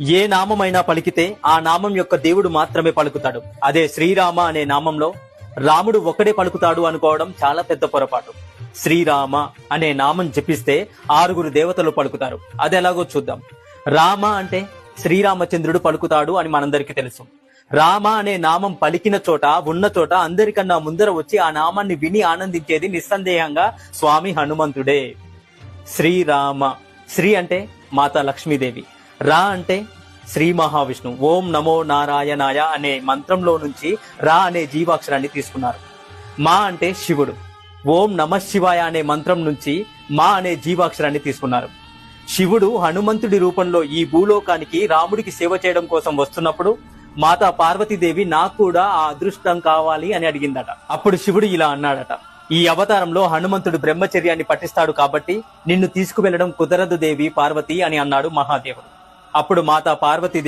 ఏ నామమైనా పలికితే ఆ నామం యొక్క దేవుడు మాత్రమే పలుకుతాడు. అదే శ్రీరామ అనే నామంలో రాముడు ఒక్కడే పలుకుతాడు అనుకోవడం చాలా పెద్ద పొరపాటు. శ్రీరామ అనే నామం జపిస్తే 6 దేవతలు పలుకుతారు. అది ఎలాగో చూద్దాం. రామ అంటే శ్రీరామచంద్రుడు పలుకుతాడు అని మనందరికీ తెలుసు. రామ అనే నామం పలికిన చోట, ఉన్న చోట అందరికన్నా ముందర వచ్చి ఆ నామాన్ని విని ఆనందించేది నిస్సందేహంగా స్వామి హనుమంతుడే. శ్రీరామ, శ్రీ అంటే మాతా లక్ష్మీదేవి, రా అంటే శ్రీ మహావిష్ణు. ఓం నమో నారాయణాయ అనే మంత్రంలో నుంచి రా అనే జీవాక్షరాన్ని తీసుకున్నారు. మా అంటే శివుడు. ఓం నమ శివాయ అనే మంత్రం నుంచి మా అనే జీవాక్షరాన్ని తీసుకున్నారు. శివుడు హనుమంతుడి రూపంలో ఈ భూలోకానికి రాముడికి సేవ చేయడం కోసం వస్తున్నప్పుడు మాతా పార్వతీదేవి నాకు కూడా ఆ అదృష్టం కావాలి అని అడిగిందట. అప్పుడు శివుడు ఇలా అన్నాడట, ఈ అవతారంలో హనుమంతుడు బ్రహ్మచర్యాన్ని పఠిస్తాడు కాబట్టి నిన్ను తీసుకువెళ్లడం కుదరదు దేవి పార్వతి అని అన్నాడు మహాదేవుడు. అప్పుడు మాతా పార్వతీదేవి